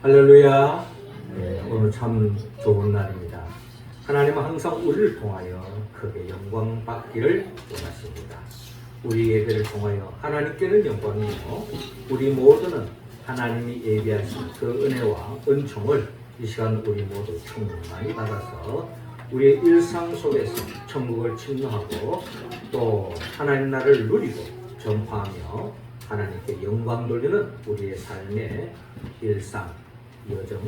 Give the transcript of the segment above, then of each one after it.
할렐루야. 오늘 참 좋은 날입니다. 하나님은 항상 우리를 통하여 크게 영광 받기를 원하십니다. 우리 예배를 통하여 하나님께는 영광이요, 우리 모두는 하나님이 예비하신 그 은혜와 은총을 이 시간 우리 모두 충만히 받아서 우리의 일상 속에서 천국을 침노하고 또 하나님 나라를 누리고 전파하며 하나님께 영광 돌리는 우리의 삶의 일상, 여정,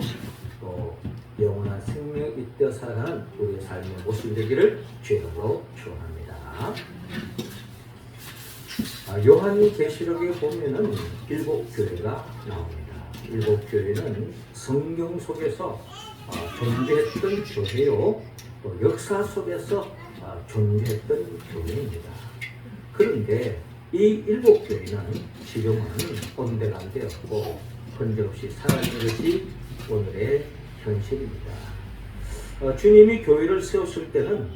또 영원한 생명이 잇대어 살아가는 우리의 삶의 모습이 되기를 주님으로 축원합니다. 요한계시록에 보면은 7교회가 나옵니다. 7교회는 성경 속에서 존재했던 교회요, 또 역사 속에서 존재했던 교회입니다. 그런데 이 7교회는 지금은 온데간데없고 흔적없이 사라진 것이 오늘의 현실입니다. 주님이 교회를 세웠을 때는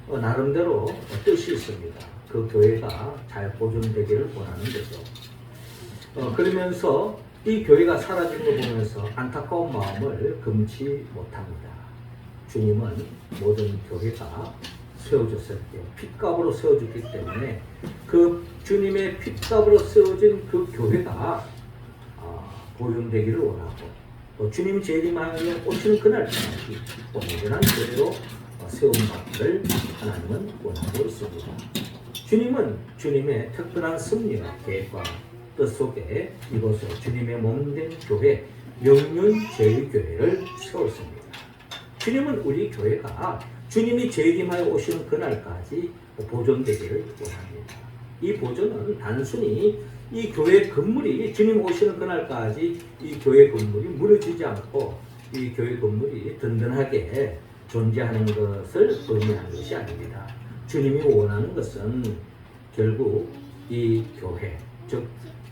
나름대로 뜻이 있습니다. 그 교회가 잘 보존되기를 원하는 거죠. 그러면서 이 교회가 사라진 걸 보면서 안타까운 마음을 금치 못합니다. 주님은 모든 교회가 세워졌을 때 핏값으로 세워졌기 때문에 그 주님의 핏값으로 세워진 그 교회가 보존되기를 원하고, 또 주님이 재림하여 오시는 그날까지 온전한 교회로 세움받기를 하나님은 원하고 있습니다. 주님은 주님의 특별한 섭리와 계획과 뜻 속에 이곳에 주님의 몸된 교회 영륜제일교회를 세웠습니다. 주님은 우리 교회가 주님이 재림하여 오시는 그날까지 보존되기를 원합니다. 이 보존은 단순히 이 교회 건물이 주님 오시는 그날까지 이 교회 건물이 무너지지 않고 이 교회 건물이 든든하게 존재하는 것을 의미하는 것이 아닙니다. 주님이 원하는 것은 결국 이 교회, 즉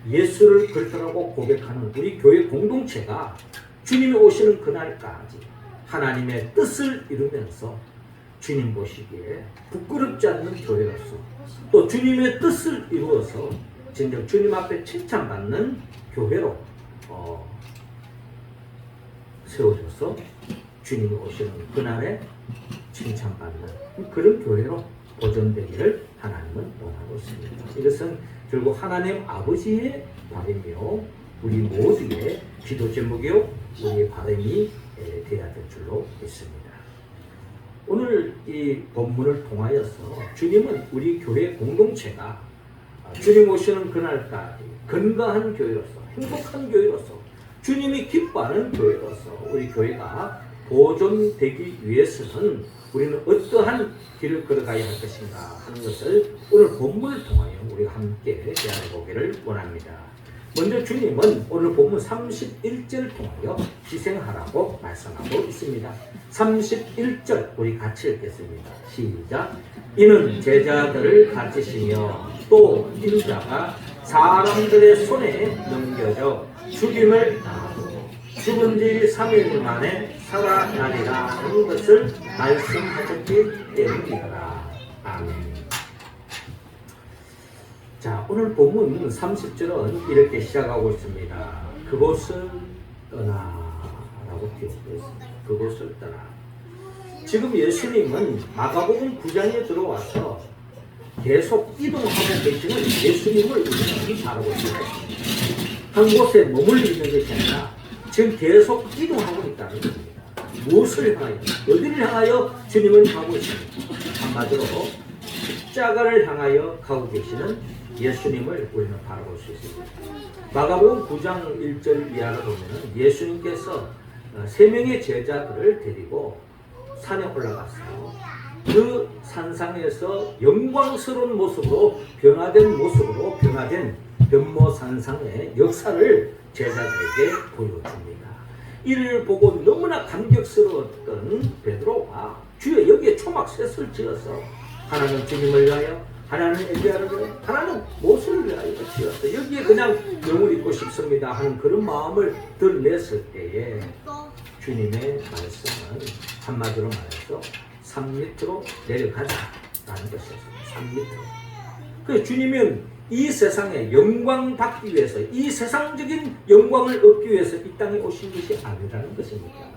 예수를 그리스도라고 고백하는 우리 교회 공동체가 주님이 오시는 그날까지 하나님의 뜻을 이루면서 주님 보시기에 부끄럽지 않는 교회로서, 또 주님의 뜻을 이루어서 진정 주님 앞에 칭찬받는 교회로 세워져서 주님이 오시는 그날에 칭찬받는 그런 교회로 보존되기를 하나님은 원하고 있습니다. 이것은 결국 하나님 아버지의 바람이요, 우리 모두의 기도 제목이요, 우리의 바람이 되어야 될 줄로 믿습니다. 오늘 이 본문을 통하여서 주님은 우리 교회 공동체가 주님 오시는 그날까지 건강한 교회로서, 행복한 교회로서, 주님이 기뻐하는 교회로서 우리 교회가 보존되기 위해서는 우리는 어떠한 길을 걸어가야 할 것인가 하는 것을 오늘 본문을 통하여 우리가 함께 대하여 보기를 원합니다. 먼저 주님은 오늘 본문 31절을 통하여 희생하라고 말씀하고 있습니다. 31절 우리 같이 읽겠습니다. 시작. 이는 제자들을 가르치시며 또 인자가 사람들의 손에 넘겨져 죽임을 당하고 죽은 지 3일 만에 살아나리라 하는 것을 말씀하셨기 때문이다. 아멘. 자, 오늘 본문 30절은 이렇게 시작하고 있습니다. 그곳을 떠나라고 기록되어 있습니다. 그곳을 떠나. 지금 예수님은 마가복음 9장에 들어와서 계속 이동하고 계시는 예수님을 우리는 바라고 있습니다. 한 곳에 머물리는 것이 아니라 지금 계속 이동하고 있다는 겁니다. 무엇을 향하여, 어디를 향하여 주님은 가고 있습니까? 한마디로 십자가를 향하여 가고 계시는 예수님을 우리는 바라볼 수 있습니다. 마가복음 9장 1절 이하를 보면 예수님께서 3명의 제자들을 데리고 산에 올라가서 그 산상에서 영광스러운 모습으로 변화된 변모산상의 역사를 제자들에게 보여줍니다. 이를 보고 너무나 감격스러웠던 베드로가 주여 여기에 초막셋을 지어서 하나는 주님을 위하여, 하나는 엘리야를 위하여, 하나는 모세를 위하여 지어서 여기에 그냥 영을 입고 싶습니다 하는 그런 마음을 드러냈을 때에 주님의 말씀은 한마디로 말해서 산 밑으로 내려가자라는 것이었습니다. 산 밑으로. 그 주님은 이 세상에 영광 받기 위해서, 이 세상적인 영광을 얻기 위해서 이 땅에 오신 것이 아니라는 것입니다.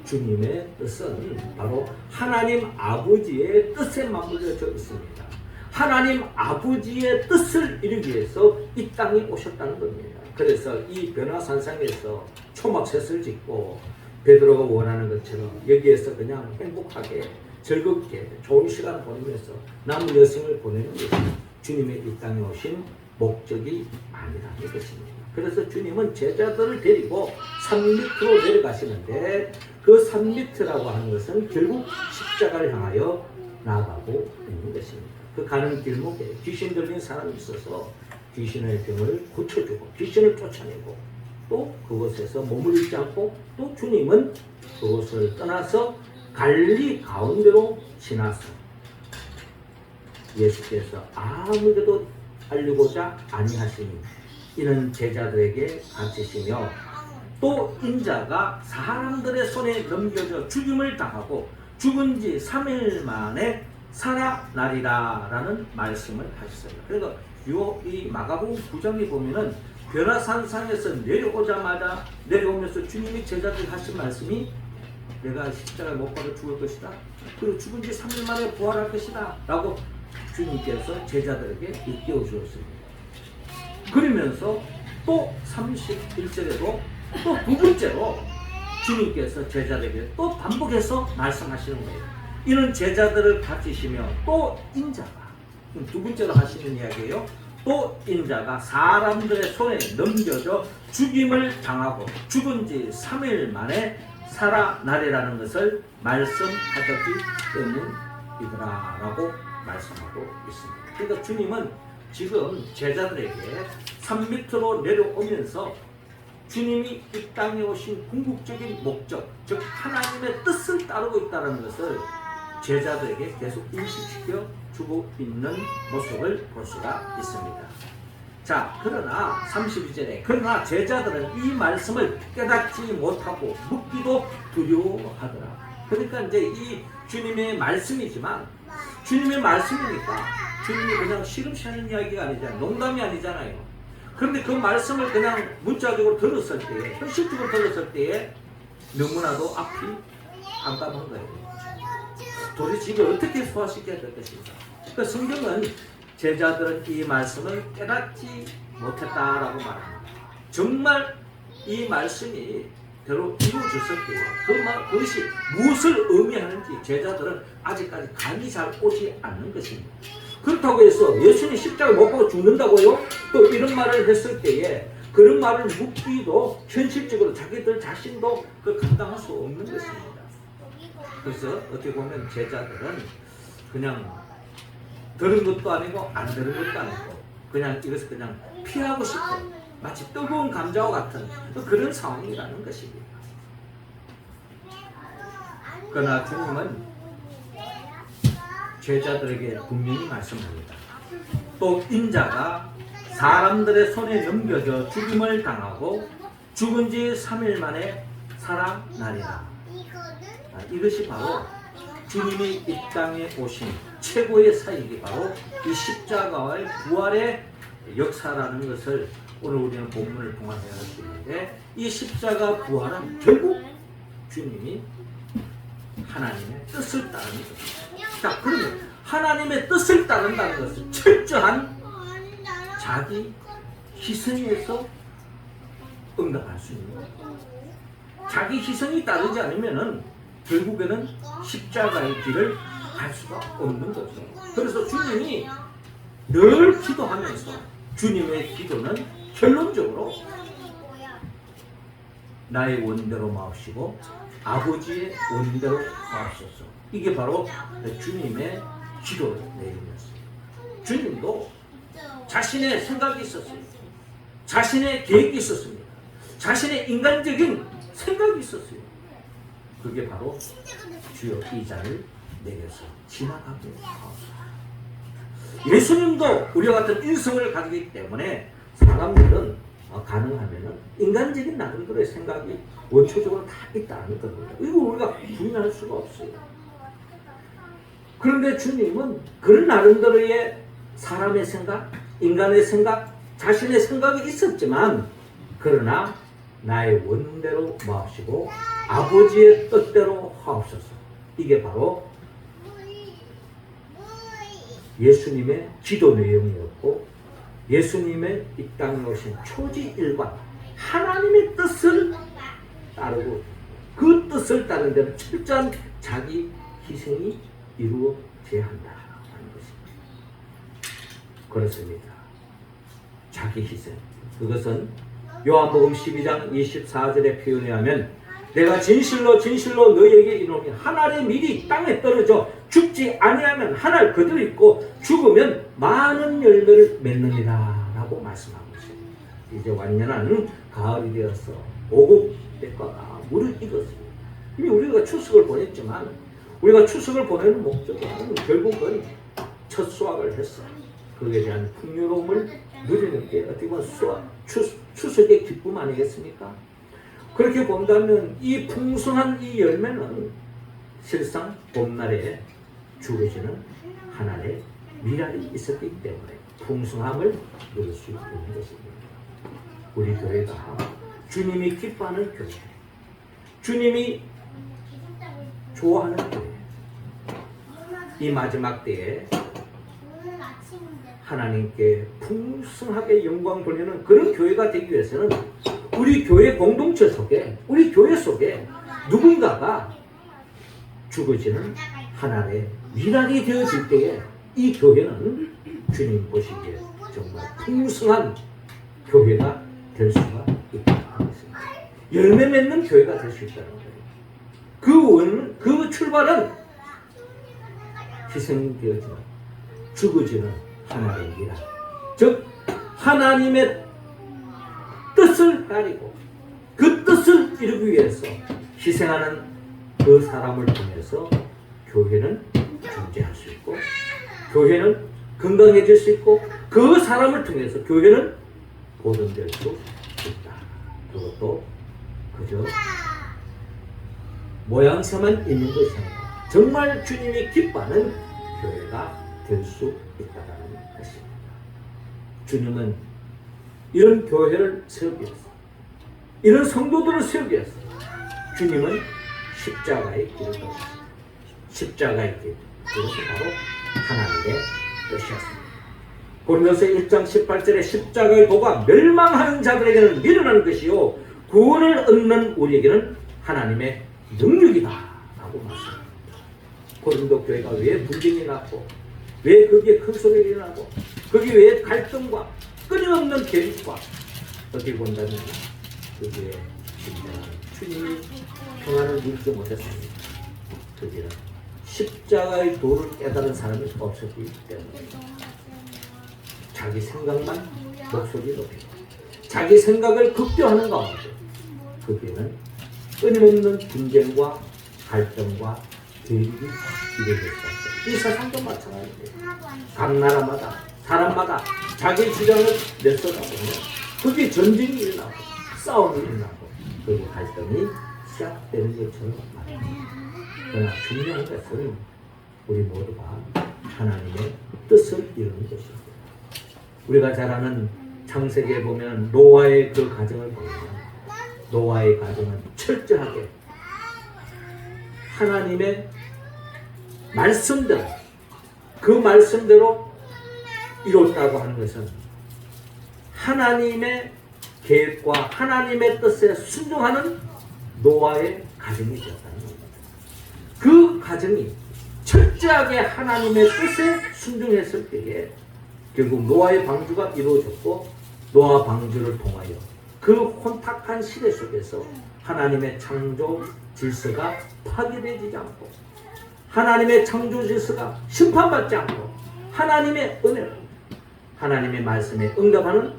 주님의 뜻은 바로 하나님 아버지의 뜻에 맞물려져 있습니다. 하나님 아버지의 뜻을 이루기 위해서 이 땅에 오셨다는 겁니다. 그래서 이 변화산상에서 초막셋을 짓고 베드로가 원하는 것처럼 여기에서 그냥 행복하게 즐겁게 좋은 시간을 보내면서 남은 여생을 보내는 것이 주님의 이 땅에 오신 목적이 아니라는 것입니다. 그래서 주님은 제자들을 데리고 산 밑으로 내려가시는데 그 산 밑이라고 하는 것은 결국 십자가를 향하여 나아가고 있는 것입니다. 그 가는 길목에 귀신 들린 사람이 있어서 귀신의 병을 고쳐주고 귀신을 쫓아내고 또 그곳에서 머무르지 않고 또 주님은 그곳을 떠나서 갈릴리 가운데로 지나서 예수께서 아무데도 알리고자 아니하시니 이는 제자들에게 가르치시며 또 인자가 사람들의 손에 넘겨져 죽임을 당하고 죽은 지 3일 만에 살아나리라 라는 말씀을 하셨어요. 그래서 이 마가복음 9장에 보면은 변화산상에서 내려오면서 주님이 제자들에게 하신 말씀이 내가 십자가에 못 박아 죽을 것이다. 그리고 죽은 지 3일 만에 부활할 것이다. 라고 주님께서 제자들에게 일깨워 주었습니다. 그러면서 또 31절에도 또 두 번째로 주님께서 제자들에게 또 반복해서 말씀하시는 거예요. 이는 제자들을 가르치시며 또 인자가 두 번째로 하시는 이야기예요. 또 인자가 사람들의 손에 넘겨져 죽임을 당하고 죽은 지 3일 만에 살아나리라는 것을 말씀하셨기 때문이더라 라고 말씀하고 있습니다. 그러니까 주님은 지금 제자들에게 산 밑으로 내려오면서 주님이 이 땅에 오신 궁극적인 목적, 즉 하나님의 뜻을 따르고 있다는 것을 제자들에게 계속 인식시켜 주고 있는 모습을 볼 수가 있습니다. 자, 그러나 32절에 그러나 제자들은 이 말씀을 깨닫지 못하고 묻기도 두려워하더라. 그러니까 이제 이 주님의 말씀이지만 주님의 말씀이니까 주님이 그냥 시름시하는 이야기가 아니잖아요. 농담이 아니잖아요. 그런데 그 말씀을 그냥 문자적으로 들었을 때에, 현실적으로 들었을 때에 너무나도 앞이 깜깜한 거예요. 도대체 이걸 어떻게 소화시켜야 될 것인가? 그 성경은 제자들은 이 말씀을 깨닫지 못했다라고 말합니다. 정말 이 말씀이 대로 이루어졌을 때에 그것이 무엇을 의미하는지 제자들은 아직까지 감이 잘 오지 않는 것입니다. 그렇다고 해서 예수님 십자가에 못 박아 죽는다고요? 또 이런 말을 했을 때에 그런 말을 묻기도 현실적으로 자기들 자신도 감당할 수 없는 것입니다. 그래서 어떻게 보면 제자들은 그냥 들은 것도 아니고 안 들은 것도 아니고 그냥 이것을 그냥 피하고 싶어 마치 뜨거운 감자와 같은 그런 상황이라는 것입니다. 그러나 주님은 제자들에게 분명히 말씀합니다. 또 인자가 사람들의 손에 넘겨져 죽임을 당하고 죽은 지 3일 만에 살아나리라. 이것이 바로 주님이 이 땅에 오신 최고의 사역이 바로 이 십자가와의 부활의 역사라는 것을 오늘 우리는 본문을 통해서 알 수 있는데 이 십자가 부활은 결국 주님이 하나님의 뜻을 따르는 것입니다. 자, 그러면 하나님의 뜻을 따른다는 것은 철저한 자기 희생에서 응답할 수 있는 거예요. 자기 희생이 따르지 않으면은 결국에는 십자가의 길을 갈 수가 없는 거죠. 그래서 주님이 늘 기도하면서 주님의 기도는 결론적으로 나의 원대로 마옵시고 아버지의 원대로 마옵소서. 이게 바로 주님의 기도 내용이었습니다. 주님도 자신의 생각이 있었어요. 자신의 계획이 있었습니다. 자신의 인간적인 생각이 있었어요. 그게 바로 주여 이 잔을 내게서 지나가게 하옵소서. 예수님도 우리와 같은 인성을 가지기 때문에 사람들은 가능하면 인간적인 나름대로의 생각이 원초적으로 다 있다는 겁니다. 이거 우리가 부인할 수가 없어요. 그런데 주님은 그런 나름대로의 사람의 생각, 인간의 생각, 자신의 생각이 있었지만 그러나 나의 원대로 마시고 아버지의 뜻대로 하옵소서. 이게 바로 예수님의 기도 내용이었고 예수님의 이 땅에 오신 초지일관 하나님의 뜻을 따르고 그 뜻을 따르는 데는 철저한 자기 희생이 이루어져야 한다는 것입니다. 그렇습니다. 자기 희생. 그것은 요한복음 12장 24절의 표현에 하면 내가 진실로 진실로 너희에게 이르노니 한 알의 밀이 땅에 떨어져 죽지 아니하면 한 알 그대로 있고 죽으면 많은 열매를 맺느니라 라고 말씀하고 있습니다. 이제 완연한 가을이 되어서 오곡 백과가 무르익었습니다. 이미 우리가 추석을 보냈지만 우리가 추석을 보내는 목적은 결국은 첫 수확을 했어. 그에 대한 풍요로움을 누리는 게 어떻게 보면 추석의 기쁨 아니겠습니까? 그렇게 본다면 이 풍성한 이 열매는 실상 봄날에 주어지는 하나의 미랄이 있었기 때문에 풍성함을 누릴 수 있는 것입니다. 우리 교회가 주님이 기뻐하는 교회, 주님이 좋아하는 교회, 이 마지막 때에 하나님께 풍성하게 영광 돌리는 그런 교회가 되기 위해서는 우리 교회 공동체 속에, 우리 교회 속에 누군가가 죽어지는 하나의 미랄이 되어질 때에 이 교회는 주님 보시기에 정말 풍성한 교회가 될 수가 있다는 것입니다. 열매 맺는 교회가 될 수 있다는 거예요. 그 출발은 희생되어지는, 죽어지는 하나의 미랄, 즉 하나님의 뜻을 가리고 그 뜻을 이루기 위해서 희생하는 그 사람을 통해서 교회는 존재할 수 있고 교회는 건강해질 수 있고 그 사람을 통해서 교회는 보존될 수 있다. 그것도 그저 모양새만 있는 것이 아니라 정말 주님이 기뻐하는 교회가 될 수 있다는 것입니다. 주님은 이런 교회를 세우기 위해서, 이런 성도들을 세우기 위해서 주님은 십자가의 길을 걸으셨습니다. 십자가의 길, 그것이 바로 하나님의 뜻이었습니다. 고린도서 1장 18절에 십자가의 도가 멸망하는 자들에게는 미련한 것이요 구원을 얻는 우리에게는 하나님의 능력이다 라고 말씀합니다. 고린도 교회가 왜 분쟁이 났고 왜 거기에 큰 소리가 나고 거기에 왜 갈등과 끊임없는 대립과 어떻게 본다면 거기에 주님이 평안을 누리지 못했습니다. 거기는 십자가의 도를 깨달은 사람이 없었기 때문에 자기 생각만 목소리 높이고 자기 생각을 극대화하는 가운데 거기에는 끊임없는 분쟁과 갈등과 대립이 이루어졌습니다. 이 세상도 마찬가지입니다. 각 나라마다 사람마다 자기 주장을 내서다 보면 그게 전쟁이 일어나고 싸움이 일어나고 그게 갈등이 시작되는 것처럼 말입니다. 그러나 중요한 것은 우리 모두가 하나님의 뜻을 이루는 것입니다. 우리가 잘 아는 창세기에 보면 노아의 그 가정을 보면 노아의 가정은 철저하게 하나님의 말씀대로 그 말씀대로 이뤘다고 하는 것은 하나님의 계획과 하나님의 뜻에 순종하는 노아의 가정이 되었다는 겁니다. 그 가정이 철저하게 하나님의 뜻에 순종했을 때에 결국 노아의 방주가 이루어졌고 노아 방주를 통하여 그 혼탁한 시대 속에서 하나님의 창조 질서가 파괴되지 않고 하나님의 창조 질서가 심판받지 않고 하나님의 은혜로 하나님의 말씀에 응답하는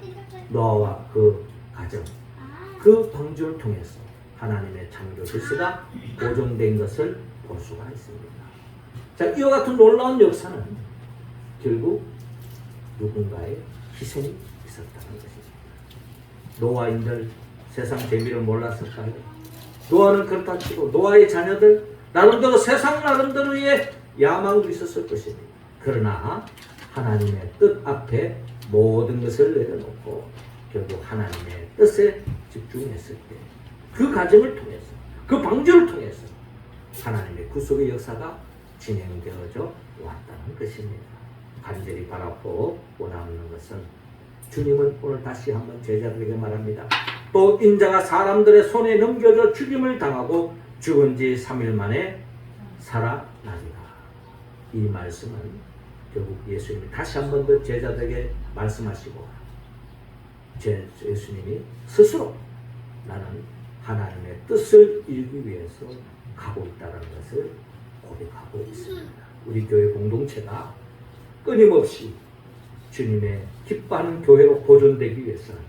노아와 그 가정 그 방주를 통해서 하나님의 창조 질서가 보존된 것을 볼 수가 있습니다. 자, 이와 같은 놀라운 역사는 결국 누군가의 희생이 있었다는 것입니다. 노아인들 세상 재미를 몰랐을까요? 노아는 그렇다 치고 노아의 자녀들 나름대로 세상 나름대로의 야망도 있었을 것입니다. 그러나 하나님의 뜻 앞에 모든 것을 내려놓고 결국 하나님의 뜻에 집중했을 때 그 과정을 통해서 그 방주를 통해서 하나님의 구속의 역사가 진행되어져 왔다는 것입니다. 간절히 바라고 원하는 것은 주님은 오늘 다시 한번 제자들에게 말합니다. 또 인자가 사람들의 손에 넘겨져 죽임을 당하고 죽은 지 3일 만에 살아나리라. 이 말씀은 결국 예수님이 다시 한번 더 제자들에게 말씀하시고 예수님이 스스로 나는 하나님의 뜻을 이루기 위해서 가고 있다는 것을 고백하고 있습니다. 우리 교회 공동체가 끊임없이 주님의 기뻐하는 교회로 보존되기 위해서는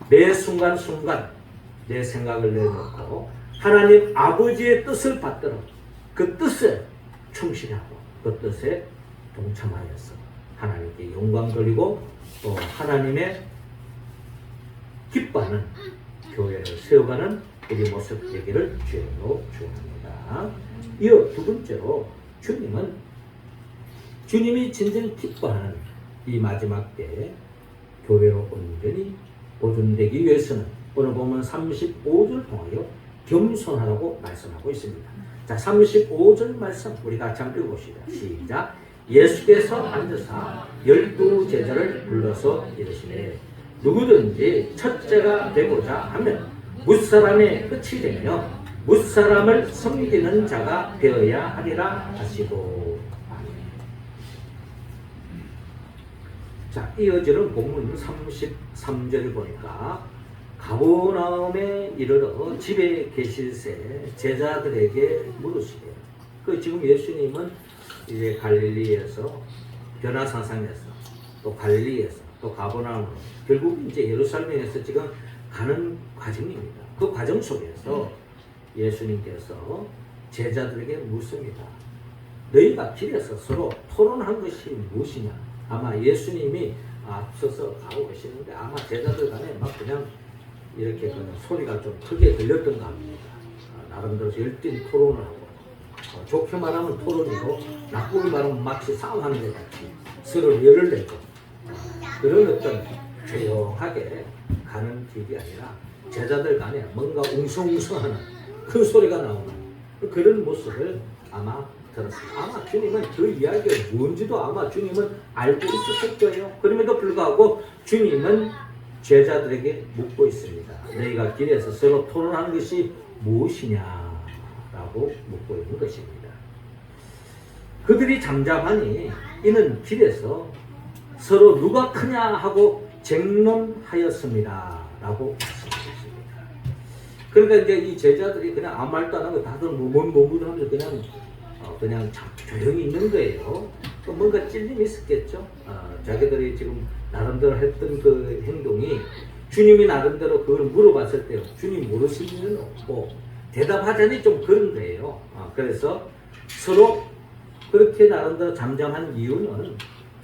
매 순간순간 내 생각을 내놓고 하나님 아버지의 뜻을 받들어 그 뜻에 충실하고 그 뜻에 동참하여서 하나님께 영광 돌리고 또 하나님의 기뻐하는 교회를 세워가는 우리 모습 되기를 주님으로 축원합니다. 이어 두 번째로 주님이 진정 기뻐하는 이 마지막 때에 교회로 온전히 보존되기 위해서는 오늘 보면 35절 통하여 겸손하라고 말씀하고 있습니다. 자, 35절 말씀 우리 같이 한번 읽어봅시다. 시작. 예수께서 앉으사 12제자를 불러서 이르시되 누구든지 첫째가 되고자 하면 무사람의 끝이 되며 무사람을 섬기는 자가 되어야 하리라 하시고. 아멘. 자, 이어지는 본문 33절을 보니까 가버나움에 이르러 집에 계실새 제자들에게 물으시되, 지금 예수님은 이제 갈릴리에서 변화산상에서 또 갈릴리에서 또 가버나움으로 결국 이제 예루살렘에서 지금 가는 과정입니다. 그 과정 속에서 예수님께서 제자들에게 묻습니다. 너희가 길에서 서로 토론한 것이 무엇이냐? 아마 예수님이 앞서서 가고 계시는데 아마 제자들 간에 막 그냥 이렇게 그냥 소리가 좀 크게 들렸던가 합니다. 나름대로 열띤 토론을 하고 좋게 말하면 토론이고 나쁘게 말하면 마치 싸움하는 것 같이 서로 열을 내고 그런 어떤 조용하게 가는 길이 아니라 제자들 간에 뭔가 웅성웅성하는 큰 소리가 나오는 그런 모습을 아마 들었습니다. 아마 주님은 그 이야기가 뭔지도 아마 주님은 알고 있었을 거예요. 그럼에도 불구하고 주님은 제자들에게 묻고 있습니다. 너희가 길에서 서로 토론하는 것이 무엇이냐라고 묻고 있는 것입니다. 그들이 잠잠하니 이는 길에서 서로 누가 크냐 하고 쟁론하였습니다 라고 말씀하셨습니다. 그러니까 이제 이 제자들이 그냥 아무 말도 안 하고 다들 머뭇머뭇하면서 그냥 조용히 있는 거예요. 또 뭔가 찔림이 있었겠죠. 자기들이 지금 나름대로 했던 그 행동이 주님이 나름대로 그걸 물어봤을 때 주님 모르시는 일은 없고 대답하자니 좀 그런 거예요. 그래서 서로 그렇게 나름대로 잠잠한 이유는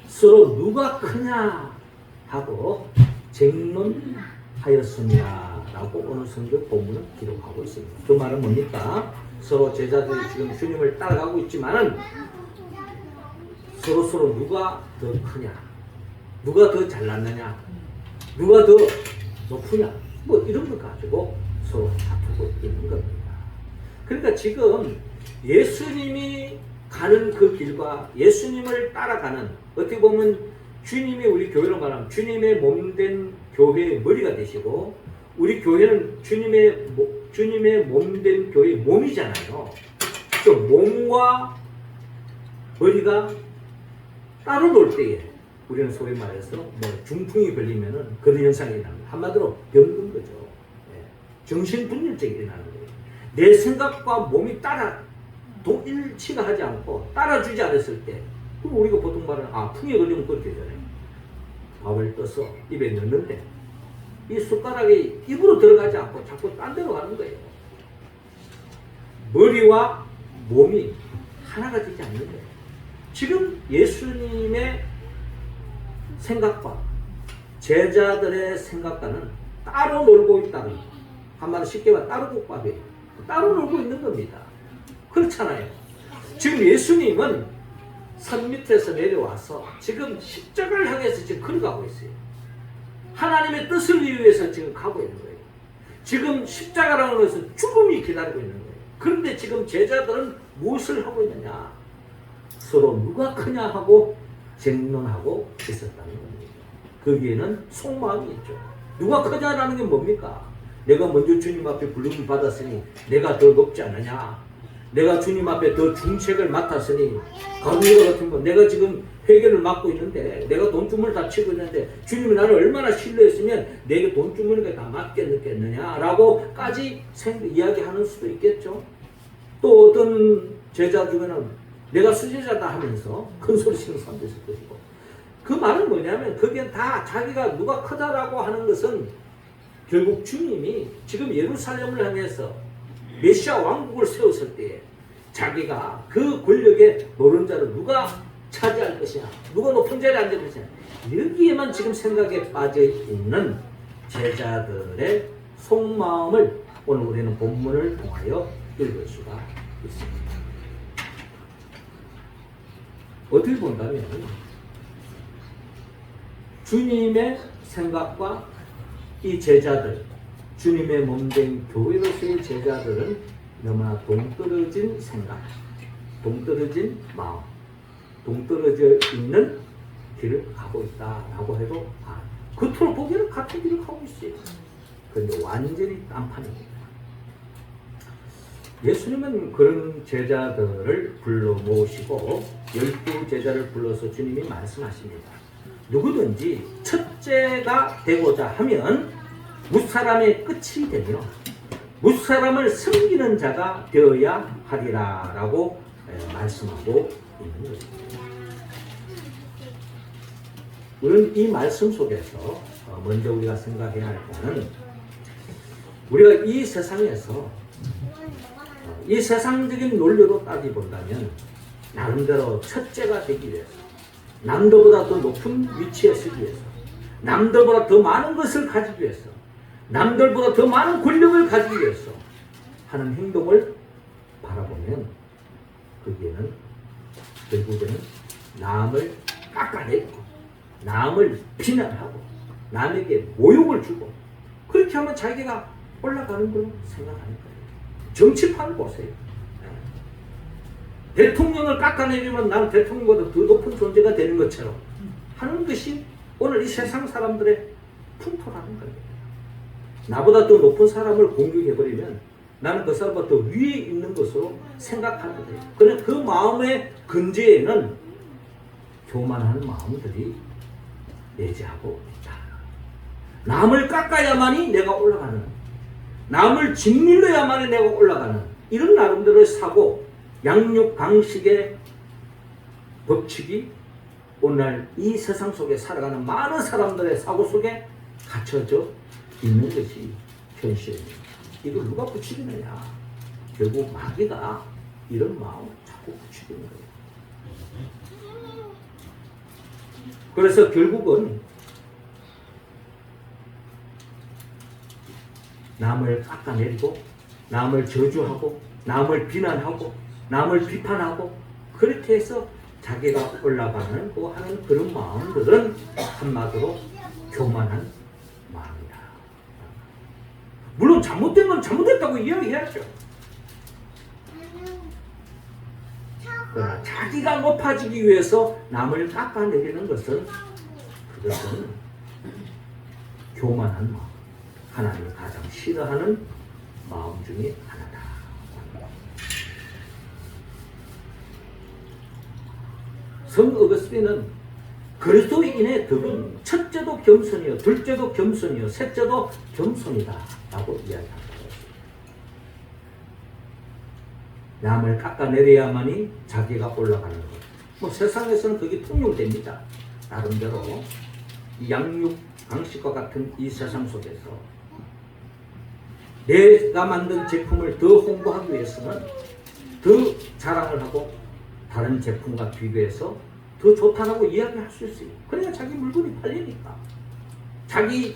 서로 누가 크냐 하고 쟁론하였습니다 라고 오늘 성경 본문은 기록하고 있습니다. 그 말은 뭡니까? 서로 제자들이 지금 주님을 따라가고 있지만은 서로 누가 더 크냐, 누가 더 잘났느냐, 누가 더 높으냐, 뭐 이런 걸 가지고 서로 다투고 있는 겁니다. 그러니까 지금 예수님이 가는 그 길과 예수님을 따라가는, 어떻게 보면 주님이 우리 교회로 말하면 주님의 몸된 교회의 머리가 되시고 우리 교회는 주님의 몸된 교회의 몸이잖아요. 그 몸과 머리가 따로 놀 때에 우리는 소위 말해서 중풍이 걸리면은 그런 현상이 납니다. 한마디로 병든 거죠. 정신분열증이 일어나는 거예요. 내 생각과 몸이 동일치가 하지 않고 따라주지 않았을 때, 그럼 우리가 보통 말하는 풍에 걸리면 그렇게 되잖아요. 밥을 떠서 입에 넣는데 이 숟가락이 입으로 들어가지 않고 자꾸 딴 데로 가는 거예요. 머리와 몸이 하나가 되지 않는 거예요. 지금 예수님의 생각과 제자들의 생각과는 따로 놀고 있다는, 한마디로 쉽게 말하면 따로 국밥이에요. 따로 놀고 있는 겁니다. 그렇잖아요. 지금 예수님은 산 밑에서 내려와서 지금 십자가를 향해서 지금 걸어가고 있어요. 하나님의 뜻을 위해서 지금 가고 있는 거예요. 지금 십자가라는 것은 죽음이 기다리고 있는 거예요. 그런데 지금 제자들은 무엇을 하고 있느냐? 서로 누가 크냐 하고 쟁론하고 있었다는 겁니다. 거기에는 속마음이 있죠. 누가 크냐라는 게 뭡니까? 내가 먼저 주님 앞에 부름을 받았으니 내가 더 높지 않느냐? 내가 주님 앞에 더 중책을 맡았으니 가누이와 같은 거 내가 지금 회계를 맡고 있는데 내가 돈주머니 다 치고 있는데 주님이 나를 얼마나 신뢰했으면 내게 돈주머니가 다 맡겼겠느냐라고까지 이야기하는 수도 있겠죠. 또 어떤 제자 중에는 내가 수제자다 하면서 큰 소리 치는 사람도 있을 것이고, 그 말은 뭐냐면 그게 다 자기가 누가 크다라고 하는 것은 결국 주님이 지금 예루살렘을 향해서 메시아 왕국을 세웠을 때에 자기가 그 권력의 노른자를 누가 차지할 것이냐, 누가 높은 자리에 앉을 것이냐, 여기에만 지금 생각에 빠져 있는 제자들의 속마음을 오늘 우리는 본문을 통하여 읽을 수가 있습니다. 어떻게 본다면 주님의 생각과 이 제자들, 주님의 몸된 교회로서의 제자들은 너무나 동떨어진 생각, 동떨어진 마음, 동떨어져 있는 길을 가고 있다라고 해도 겉으로 보기에는 같은 길을 가고 있어요. 그런데 완전히 딴판입니다. 예수님은 그런 제자들을 불러 모으시고 12 제자를 불러서 주님이 말씀하십니다. 누구든지 첫째가 되고자 하면 무사람의 끝이 되며 무사람을 섬기는 자가 되어야 하리라 라고 말씀하고 있는 것입니다. 우리는 이 말씀 속에서 먼저 우리가 생각해야 할 것은 우리가 이 세상에서 이 세상적인 논리로 따지본다면 나름대로 첫째가 되기 위해서, 남들보다 더 높은 위치에 서기 위해서, 남들보다 더 많은 것을 가지기 위해서, 남들보다 더 많은 권력을 가지기 위해서 하는 행동을 바라보면 거기에는 결국에는 남을 깎아내고 남을 비난하고 남에게 모욕을 주고 그렇게 하면 자기가 올라가는 걸로 생각하는 거예요. 정치판을 보세요. 대통령을 깎아내리면 나는 대통령보다 더 높은 존재가 되는 것처럼 하는 것이 오늘 이 세상 사람들의 풍토라는 거예요. 나보다 더 높은 사람을 공격해버리면 나는 그 사람보다 더 위에 있는 것으로 생각하는 거예요. 그런데 그 마음의 근저에는 교만한 마음들이 내재하고 있다. 남을 깎아야만이 내가 올라가는, 남을 짓눌러야만이 내가 올라가는 이런 나름대로의 사고, 양육 방식의 법칙이 오늘 이 세상 속에 살아가는 많은 사람들의 사고 속에 갇혀져 있는 것이 현실입니다. 이걸 누가 부추기느냐? 결국 마귀가 이런 마음을 자꾸 부추기는 거예요. 그래서 결국은 남을 깎아내리고 남을 저주하고 남을 비난하고 남을 비판하고 그렇게 해서 자기가 올라가는 하는 그런 마음들은 한마디로 교만한 마음이다. 물론 잘못된 건 잘못됐다고 이야기해야죠. 그러나 자기가 높아지기 위해서 남을 깎아내리는 것은 그것은 교만한 마음, 하나님을 가장 싫어하는 마음 중에 하나다. 성 어거스틴은 그리스도인의 덕은 첫째도 겸손이요, 둘째도 겸손이요, 셋째도 겸손이다 라고 이야기합니다. 남을 깎아내려야만이 자기가 올라가는 것. 뭐 세상에서는 그게 통용됩니다. 나름대로 이 양육 방식과 같은 이 세상 속에서 내가 만든 제품을 더 홍보하기 위해서는 더 자랑을 하고 다른 제품과 비교해서 더 좋다라고 이야기할 수 있어요. 그래야 자기 물건이 팔리니까. 자기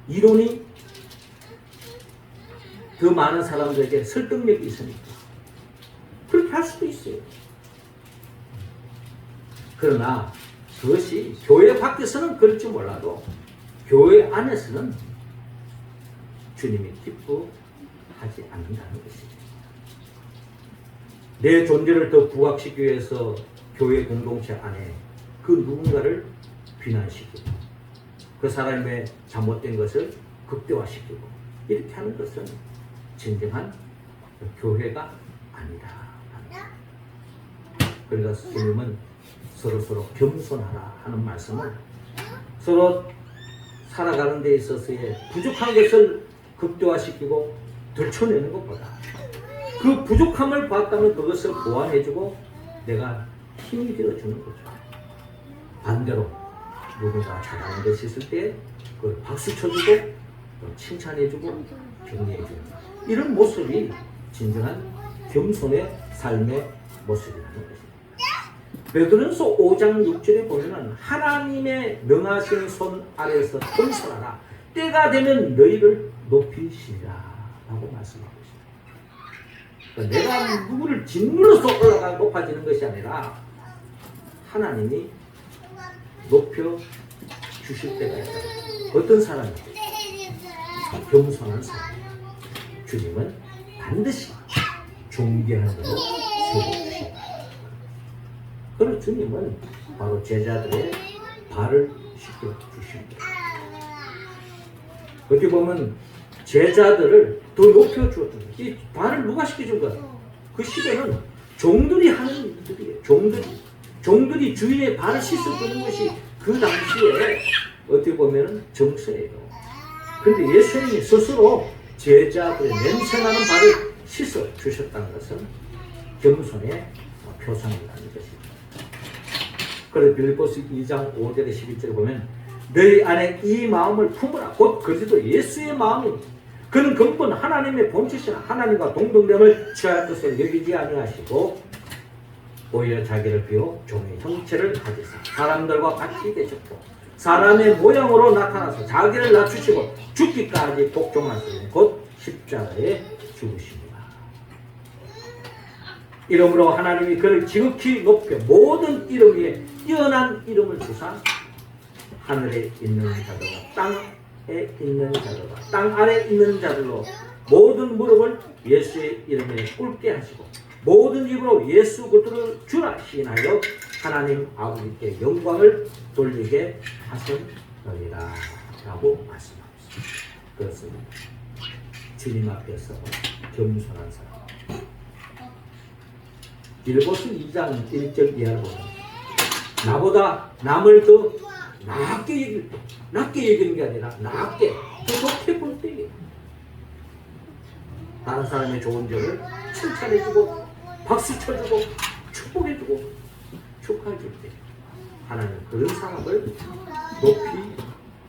이론이 더 많은 사람들에게 설득력이 있으니까. 그렇게 할 수도 있어요. 그러나 그것이 교회 밖에서는 그럴지 몰라도 교회 안에서는 주님이 기뻐하지 않는다는 것이죠. 내 존재를 더 부각시키기 위해서 교회 공동체 안에 그 누군가를 비난시키고 그 사람의 잘못된 것을 극대화시키고 이렇게 하는 것은 진정한 교회가 아니다. 그러니까 주님은 서로 겸손하라 하는 말씀을 서로 살아가는 데 있어서의 부족한 것을 극대화시키고 들춰내는 것보다 그 부족함을 봤다면 그것을 보완해주고 내가 힘이 되어주는 거죠. 반대로 누군가 잘하는 것이 있을 때 그걸 박수 쳐주고 칭찬해주고 격려해주는 이런 모습이 진정한 겸손의 삶의 모습이라는 것입니다. 베드로전서 5장 6절에 보면은 하나님의 명하신 손 아래에서 겸손하라. 때가 되면 너희를 높이시리라 라고 말씀하고 있습니다. 그러니까 내가 누구를 짓눌러서 올라가 높아지는 것이 아니라 하나님이 높여 주실 때가 있다. 어떤 사람이 겸손한 사람 주님은 반드시 존귀하는 대로 세워주신다. 그런 주님은 바로 제자들의 발을 씻겨주십니다. 어떻게 보면 제자들을 더 높여주었던 거예요. 이 발을 누가 씻겨준 거예요? 그 시대는 종들이 하는 일들이에요. 종들이 주인의 발을 씻어주는 것이 그 당시에 어떻게 보면 정서예요. 그런데 예수님이 스스로 제자들의 냄새나는 발을 씻어주셨다는 것은 겸손의 표상이라는 것입니다. 그래서 빌립보서 2장 5절에 11절에 보면 너희 안에 이 마음을 품으라. 곧 그리스도 예수의 마음이니 그는 근본 하나님의 본체시나 하나님과 동등됨을 취할 것을 여기지 아니하시고 오히려 자기를 비워 종의 형체를 가지사 사람들과 같이 되셨고 사람의 모양으로 나타나서 자기를 낮추시고 죽기까지 복종하시니 곧 십자가에 죽으십니다. 이러므로 하나님이 그를 지극히 높여 모든 이름 위에 뛰어난 이름을 주사 하늘에 있는 자들과 땅에 있는 자들과 땅 아래 있는 자들로 모든 무릎을 예수의 이름에 꿇게 하시고 모든 입으로 예수 그리스도를 주라 시인하여 하나님 아버지께 영광을 돌리게 하셨느니라 라고 말씀하셨습니다. 그렇습니다. 주님 앞에서 겸손한 사람. 빌립보서 2장 1절 이하를 보면 나보다 남을 더 낮게 여기는 게 아니라 낮게 더 높게 볼 때에 다른 사람의 좋은 점을 칭찬해주고 박수 쳐주고 축복해주고 축하해줄 때 하나님 그런 사람을 높이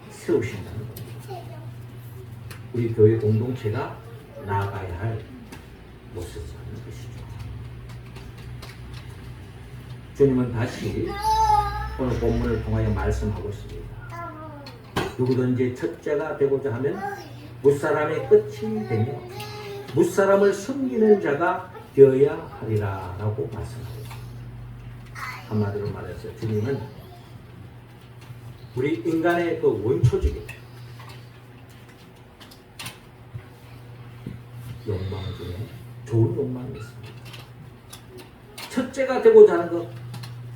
세우신다는 겁니다. 우리 교회 공동체가 나아가야 할 모습이라는 것이죠. 주님은 다시 오늘 본문을 통하여 말씀하고 있습니다. 누구든지 첫째가 되고자 하면 무사람의 끝이 되며 무사람을 섬기는 자가 되어야 하리라 라고 말씀하고 있습니다. 한마디로 말해서 주님은 우리 인간의 그 원초적인 욕망 중에 좋은 욕망이 있습니다. 첫째가 되고자 하는 것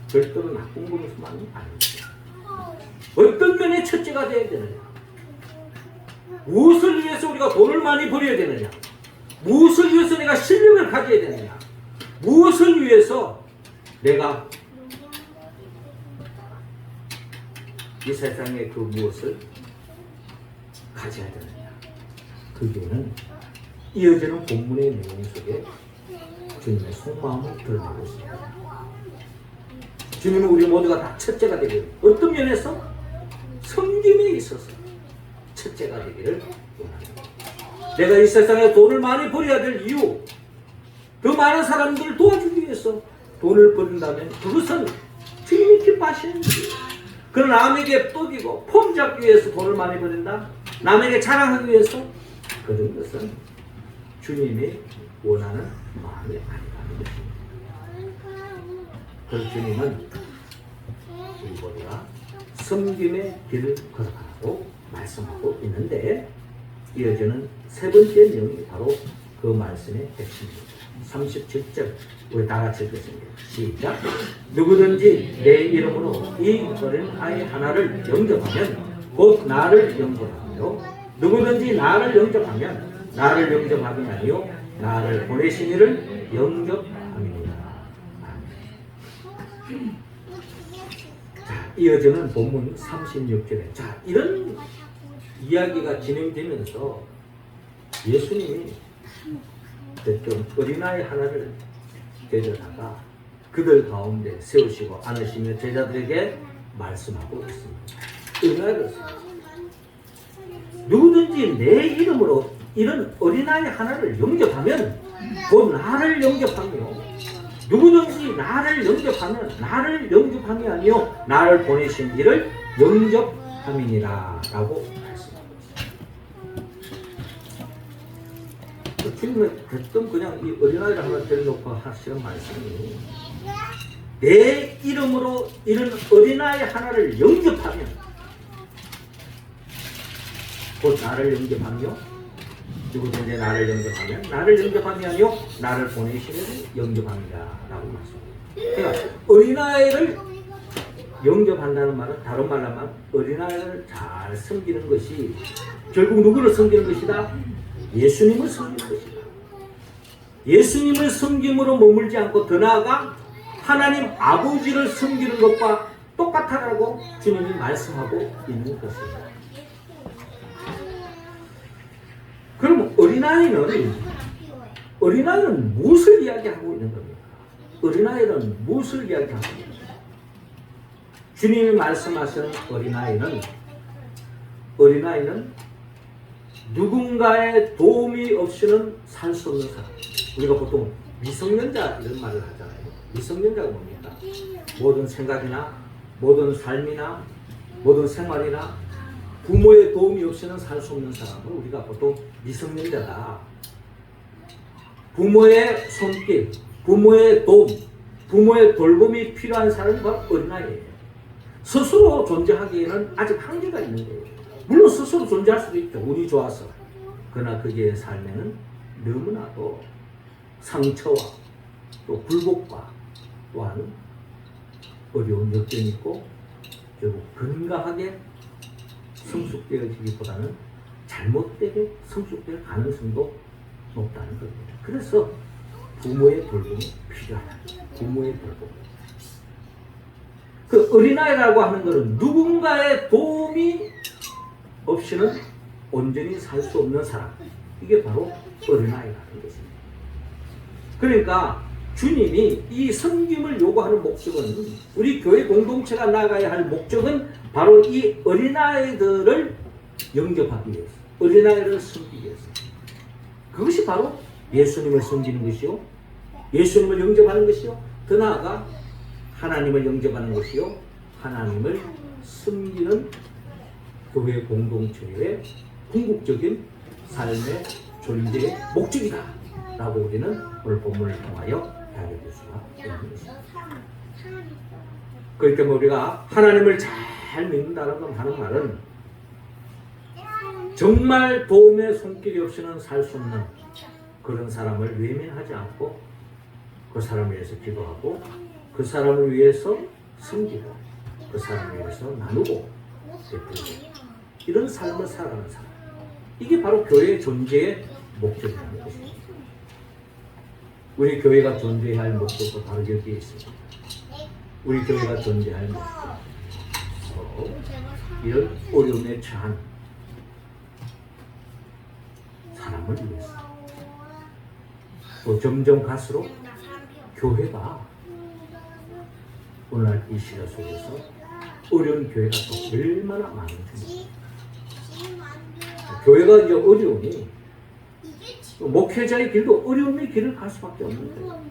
절대로 나쁜 것만이 아닙니다. 어떤 면에 첫째가 되어야 되느냐? 무엇을 위해서 우리가 돈을 많이 벌여야 되느냐? 무엇을 위해서 내가 실력을 가져야 되느냐? 무엇을 위해서 내가 이 세상에 그 무엇을 가져야 되느냐? 그게는 이어지는 본문의 내용 속에 주님의 속마음을 드러내고 있습니다. 주님은 우리 모두가 다 첫째가 되기를 어떤 면에서 섬김에 있어서 첫째가 되기를 원합니다. 내가 이 세상에 돈을 많이 벌여야 될 이유, 더 많은 사람들을 도와주기 위해서 돈을 버린다면 그것은 주님이 기뻐하시는 일이에요. 그런 남에게 뻑이고 폼 잡기 위해서 돈을 많이 버린다, 남에게 자랑하기 위해서, 그런 것은 주님이 원하는 마음이 아니라는 것입니다. 그래서 주님은 우리 모두가 섬김의 길을 걸어가라고 말씀하고 있는데 이어지는 세 번째 내용이 바로 그 말씀의 핵심입니다. 37절 우리 다 같이 읽겠습니다. 시작. 누구든지 내 이름으로 이 어린 아이 하나를 영접하면 곧 나를 영접하며 누구든지 나를 영접하면 나를 영접함이 아니요 나를 보내신 이를 영접함이니라. 자, 이어지는 본문 36절에 자, 이런 이야기가 진행되면서 예수님이 어떤 어린아이 하나를 데려다가 그들 가운데 세우시고 안으시며 제자들에게 말씀하고 있습니다. 어린아이를 누구든지 내 이름으로 이런 어린아이 하나를 영접하면 곧 나를 영접하며 누구든지 나를 영접하면 나를 영접함이 아니요 나를 보내신 이를 영접함이니라 라고 말씀하고 있습니다. 주님은 가끔 그냥 이 어린아이를 하나 데려놓고 하시는 말씀이 내 이름으로 이런 어린아이 하나를 영접하면 곧 나를 영접하며 누구든지 나를 영접하면 나를 영접함이 아니요 나를 보내시는 영접합니다 라고 말씀합니다. 그러니까 어린아이를 영접한다는 말은 다른 말로 하면 어린아이를 잘 섬기는 것이 결국 누구를 섬기는 것이다? 예수님을 섬기는 것이다. 예수님을 섬김으로 머물지 않고 더 나아가 하나님 아버지를 섬기는 것과 똑같다라고 주님이 말씀하고 있는 것입니다. 그럼 어린아이는 무엇을 이야기하고 있는 겁니까? 어린아이는 무엇을 이야기하고 있는 겁니까? 주님이 말씀하시는 어린아이는 누군가의 도움이 없이는 살 수 없는 사람. 우리가 보통 미성년자 이런 말을 하잖아요. 미성년자가 뭡니까? 모든 생각이나 모든 삶이나 모든 생활이나 부모의 도움이 없이는 살 수 없는 사람을 우리가 보통 미성년자다. 부모의 손길, 부모의 도움, 부모의 돌봄이 필요한 사람이 바로 어린아이예요. 스스로 존재하기에는 아직 한계가 있는 거예요. 물론 스스로 존재할 수도 있죠. 운이 좋아서. 그러나 그의 삶에는 너무나도 상처와 또 굴곡과 또한 어려운 역경이 있고 결국 건강하게 성숙되어지기보다는 잘못되게 성숙될 가능성도 높다는 겁니다. 그래서 부모의 돌봄이 필요하다. 부모의 돌봄. 그 어린아이라고 하는 것은 누군가의 도움이 없이는 온전히 살 수 없는 사람. 이게 바로 어린아이라는 것입니다. 그러니까 주님이 이 섬김을 요구하는 목적은 우리 교회 공동체가 나가야 할 목적은 바로 이 어린아이들을 영접하기 위해서 어린아이를 섬기기 위해서 그것이 바로 예수님을 섬기는 것이요 예수님을 영접하는 것이요 더 나아가 하나님을 영접하는 것이요 하나님을 섬기는 교회 공동체의 궁극적인 삶의 존재의 목적이다 라고 우리는 오늘 본문을 통하여 알게 수가 있는 것입니다. 그렇기 때문에 우리가 하나님을 잘 믿는다라고 하는 말은 정말 도움의 손길이 없이는 살 수 없는 그런 사람을 외면하지 않고 그 사람을 위해서 기도하고 그 사람을 위해서 섬기고 그 사람을 위해서 나누고 베풀고 이런 삶을 살아가는 사람. 이게 바로 교회의 존재의 목적이라는 것입니다. 우리 교회가 존재해야 할 목적도 바로 여기에 있습니다. 우리 교회가 존재해야 할 목적. 이런 어려움에 처한 사람을 위해서. 또 점점 갈수록 교회가 오늘날 이 시대 속에서 어려운 교회가 또 얼마나 많은지. 교회가 이제 어려우니 목회자의 길도 어려움의 길을 갈 수밖에 없는 거예요.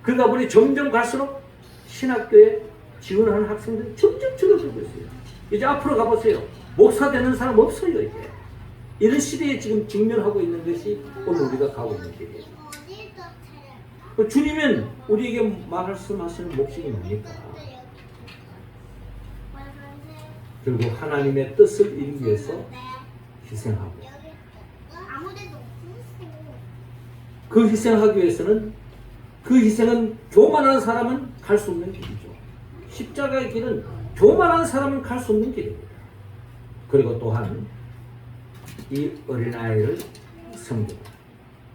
그러다 보니 점점 갈수록 신학교에 지원하는 학생들이 점점 줄어들고 있어요. 이제 앞으로 가보세요. 목사 되는 사람 없어요. 이제 이런 시대에 지금 직면하고 있는 것이 오늘 우리가 가고 있는 길이에요. 주님은 우리에게 말씀하시는 목적이 뭡니까? 결국 하나님의 뜻을 이루기 위해서 희생하고, 그 희생하기 위해서는, 그 희생은 교만한 사람은 갈 수 없는 길이죠. 십자가의 길은 교만한 사람은 갈 수 없는 길입니다. 그리고 또한 이 어린아이를 섬기고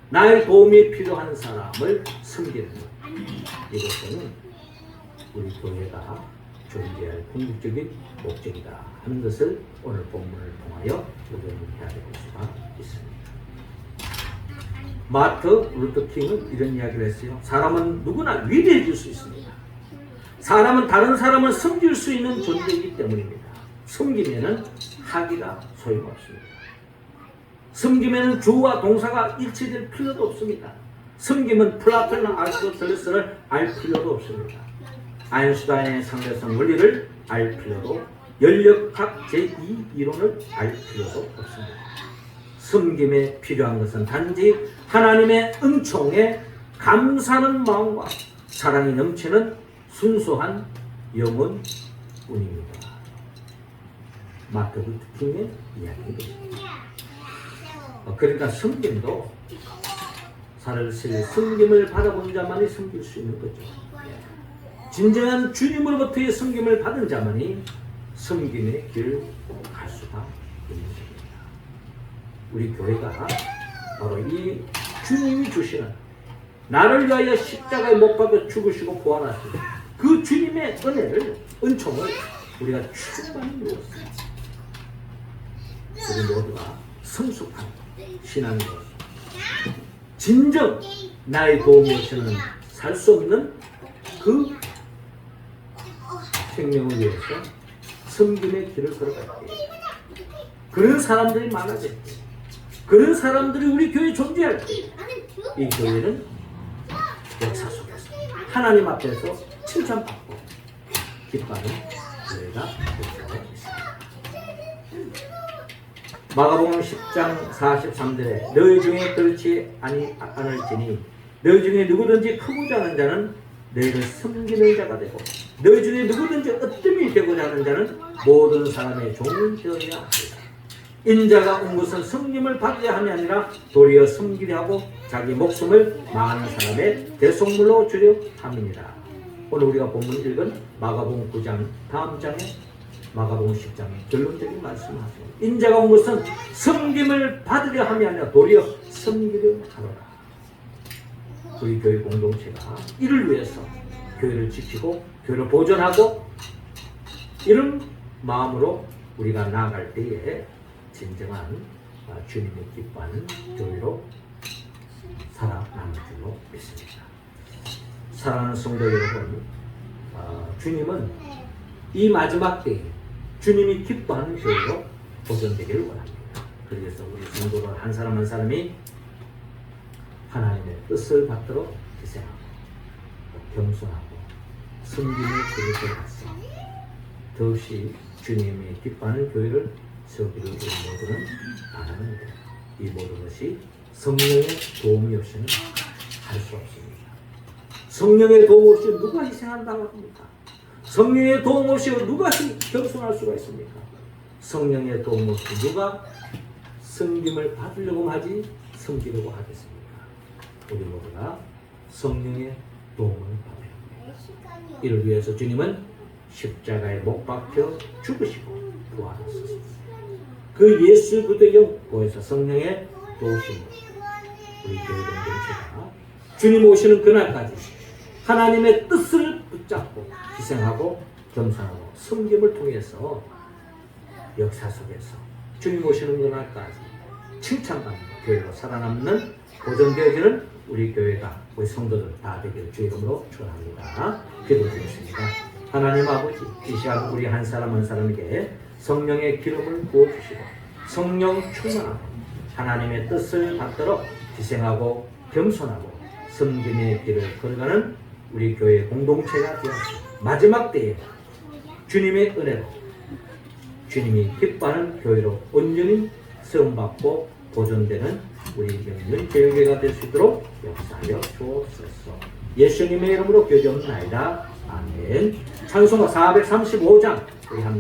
나의 도움이 필요한 사람을 섬기는 것, 이것은 우리 교회가 존재할 궁극적인 목적이다 하는 것을 오늘 본문을 통하여 적용해야 될 수가 있습니다. 마트 루터 킹은 이런 이야기를 했어요. 사람은 누구나 위대해질 수 있습니다. 사람은 다른 사람을 섬길 수 있는 존재이기 때문입니다. 섬기면은 하기가 소용없습니다. 섬기면은 주어와 동사가 일치될 필요도 없습니다. 섬기면 플라톤이나 아리스토텔레스를 알 필요도 없습니다. 아인슈타인의 상대성 원리를 알 필요도, 연력학 제2 이론을 알 필요도 없습니다. 섬김에 필요한 것은 단지 하나님의 은총에 감사하는 마음과 사랑이 넘치는 순수한 영혼뿐입니다. 마트 루터 킹의 이야기입니다. 그러니까 섬김도 사실 섬김을 받아본 자만이 섬길 수 있는 거죠. 진정한 주님으로부터의 섬김을 받은 자만이 섬김의 길을 갈 수가 있는 겁니다. 우리 교회가 바로 이 주님이 주시는, 나를 위하여 십자가에 못 박혀 죽으시고 부활하신 그 주님의 은혜를, 은총을 우리가 충분히 누렸습니다. 우리 모두가 성숙한 신앙으로 진정 나의 도움이 없이는 살 수 없는 그 생명을 위해서 섬김의 길을 걸어갈 때, 그런 사람들이 많아질 때, 그런 사람들이 우리 교회에 존재할 때, 이 교회는 역사 속에서 하나님 앞에서 칭찬받고 기뻐하는 교회가 되고 있습니다. 마가복음 10장 43절에 너희 중에 그렇지 않을지니 너희 중에 누구든지 크고자 하는 자는 너희를 섬기는 자가 되고 너희 중에 누구든지 으뜸이 되고자 하는 자는 모든 사람의 종이 되어야 합니다. 인자가 온 것은 섬김을 받으려 함이 아니라 도리어 섬기려 하고 자기 목숨을 많은 사람의 대속물로 주려 함이니라. 오늘 우리가 본문 읽은 마가복음 9장 다음 장에 마가복음 10장의 결론적인 말씀을 하세요. 인자가 온 것은 섬김을 받으려 함이 아니라 도리어 섬기려 하노라. 우리 교회 공동체가 이를 위해서 교회를 지키고 교회를 보존하고 이런 마음으로 우리가 나아갈 때에 진정한 주님이 기뻐하는 교회로 살아남을 줄로 믿습니다. 사랑하는 성도 여러분, 주님은 이 마지막 때에 주님이 기뻐하는 교회로 보존되기를 원합니다. 그래서 우리 성도들 한 사람 한 사람이 하나님의 뜻을 받도록 희생하고 겸손하고 섬김의 길을 걸어가서 더없이 주님이 기뻐하는 교회를 세우기를 우리 모두는 바라는데, 이 모든 것이 성령의 도움이 없이는 할 수 없습니다. 성령의 도움 없이 누가 희생한다고 합니까? 성령의 도움 없이 누가 겸손할 수가 있습니까? 성령의 도움 없이 누가 섬김을 받으려고 하지 섬기려고 하겠습니까? 우리 모두가 성령의 도움을 받아야 합니다. 이를 위해서 주님은 십자가에 못 박혀 죽으시고 부활하셨습니다. 그 예수 그리스도의 영보에서 성령의 도우심으로 우리 교회 공동체가 주님 오시는 그날까지 하나님의 뜻을 붙잡고 희생하고 겸손하고 섬김을 통해서 역사 속에서 주님 오시는 그날까지 칭찬받는 교회로 살아남는 보존되어지는 우리 교회가, 우리 성도들 다 되기를 주의 이름으로 축원합니다. 기도드리겠습니다. 하나님 아버지, 이 시간 우리 한 사람 한 사람에게 성령의 기름을 부어주시고 성령 충만하고 하나님의 뜻을 받도록 희생하고 겸손하고 섬김의 길을 걸어가는 우리 교회 공동체가 되어 마지막 때에 주님의 은혜로 주님이 기뻐하는 교회로 온전히 세움받고 보존되는 우리 명문 교회가 될 수 있도록 역사하여 주옵소서. 예수님의 이름으로 교정하옵나이다. 아멘. 찬송가 435장 우리 한